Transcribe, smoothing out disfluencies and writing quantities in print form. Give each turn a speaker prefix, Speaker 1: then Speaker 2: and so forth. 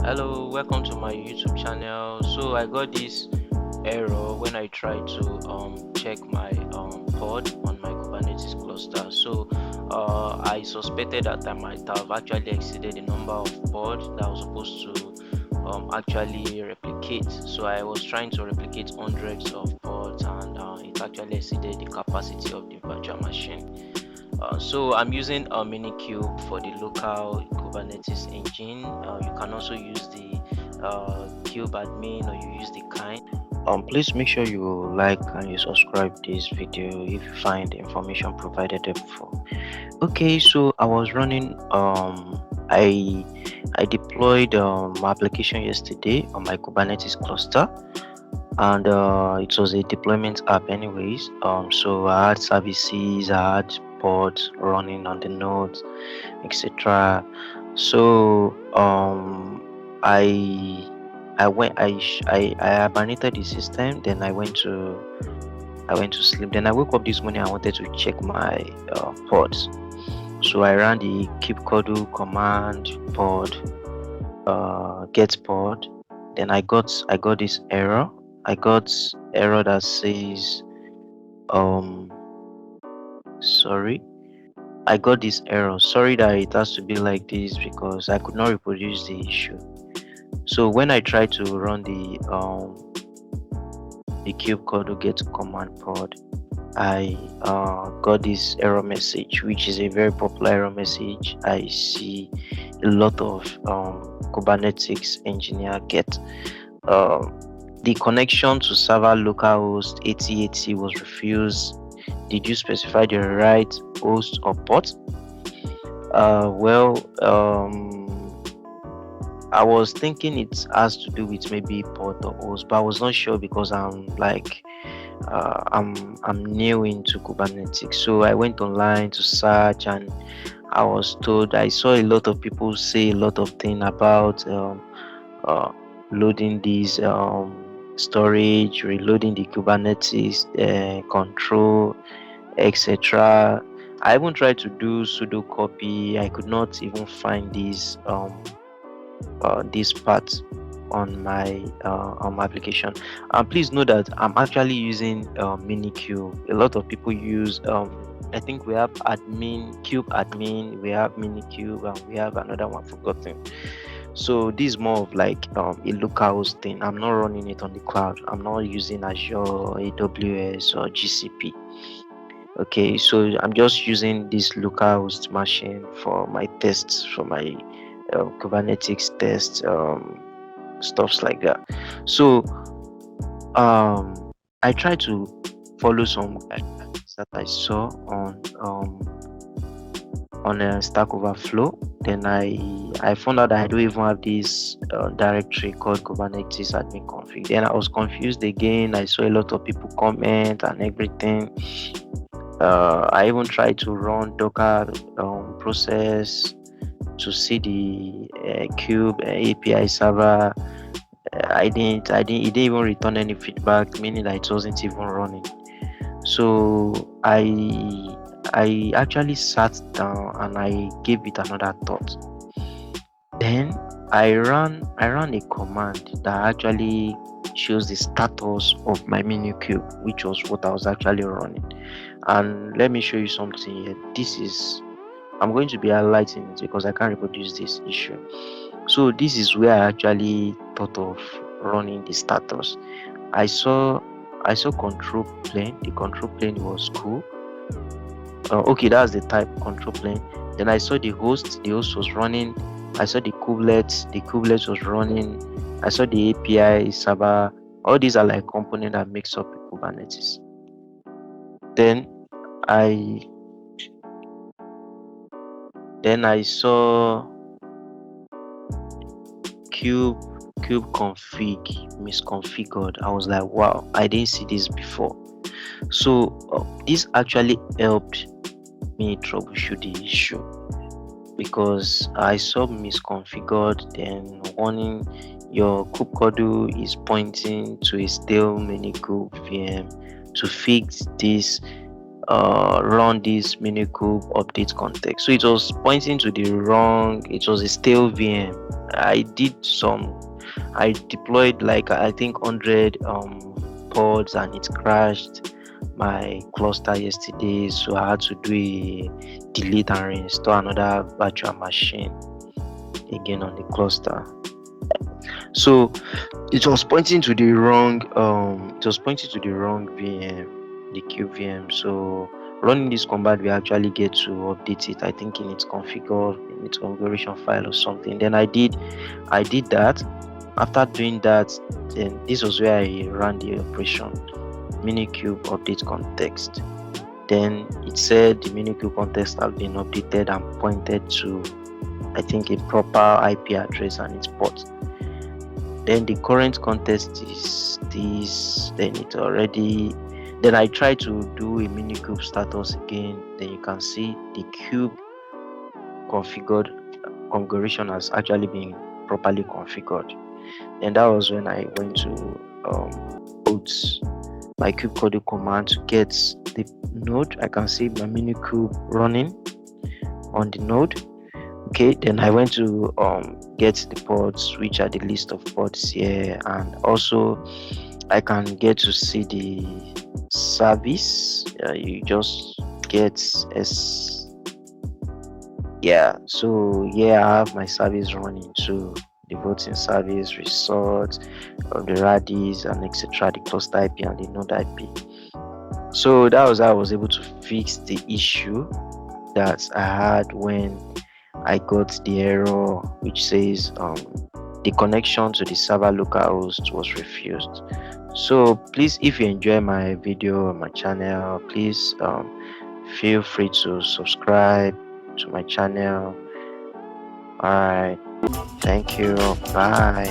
Speaker 1: Hello, welcome to my YouTube channel. So I got this error when I tried to check my pod on my Kubernetes cluster. So I suspected that I might have actually exceeded the number of pods that I was supposed to actually replicate. So I was trying to replicate hundreds of pods, and it actually exceeded the capacity of the virtual machine. So I'm using a Minikube for the local Kubernetes engine. You can also use the Cube admin, or you use the kind. Please make sure you like and you subscribe this video if you find the information provided helpful. Okay, so I was running I deployed my application yesterday on my Kubernetes cluster, and it was a deployment app anyways. So I had services, I had pods running on the nodes, etc. So I went I abandoned the system. Then I went to sleep. Then I woke up this morning. I wanted to check my pods. So I ran the kubectl command pod get pod. Then I got this error. I got error that says um sorry. I got this error. Sorry that it has to be like this because I could not reproduce the issue. So when I tried to run the kubectl get command pod, I got this error message, which is a very popular error message I see a lot of Kubernetes engineer get. The connection to server localhost 8080 was refused. Did you specify the right host or port? Well, I was thinking it has to do with maybe port or host, but I was not sure because I'm new into Kubernetes. So I went online to search, and I was told I saw a lot of people say a lot of things about uh, loading these storage, reloading the Kubernetes control, etc. I even tried to do sudo copy. I could not even find this part on my application. And please know that I'm actually using Minikube. A lot of people use I think we have Cube admin, we have Minikube, and we have another one forgotten. So this is more of like a localhost thing. I'm not running it on the cloud. I'm not using Azure, AWS, or GCP. Okay, so I'm just using this localhost machine for my tests, for my Kubernetes tests, stuffs like that. So I try to follow some guidelines that I saw on Stack Overflow. Then I found out that I don't even have this directory called Kubernetes admin config. Then I was confused again. I saw a lot of people comment and everything. I even tried to run Docker process to see the Kube API server. It didn't even return any feedback, meaning that it wasn't even running. So I actually sat down and I gave it another thought. Then I ran a command that actually shows the status of my Minikube, which was what I was actually running. And let me show you something here. I'm going to be highlighting it because I can't reproduce this issue. So this is where I actually thought of running the status. I saw control plane. The control plane was cool. Okay, that's the type control plane. Then I saw the host was running. I saw the kubelet was running. I saw the API server. All these are like components that makes up Kubernetes. Then I saw kube config misconfigured. I was like, wow, I didn't see this before. So this actually helped me troubleshoot the issue because I saw misconfigured, then warning your kubectl is pointing to a stale Minikube VM. To fix this, run this Minikube update context. So it was pointing to the wrong, it was a stale VM. I deployed like I think 100 pods and it crashed my cluster yesterday. So I had to do a delete and reinstall another virtual machine again on the cluster. So it was pointing to the wrong VM, the QVM. So running this command we actually get to update it, I think in its configuration file or something. Then I did that. After doing that, then this was where I ran the operation Minikube update context. Then it said the Minikube context has been updated and pointed to, I think, a proper IP address and its port. Then the current context is this. Then I try to do a Minikube status again. Then you can see the cube configuration has actually been properly configured. And that was when I went to put my kubectl command to get the node. I can see my Minikube running on the node. Okay, then I went to get the pods, which are the list of pods here, and also I can get to see the service. You just get so I have my service running too, the voting service, results, the Radis and etc., the cluster IP and the node IP. So that was how I was able to fix the issue that I had when I got the error which says the connection to the server localhost was refused. So please, if you enjoy my video on my channel, please feel free to subscribe to my channel. All right, thank you, bye.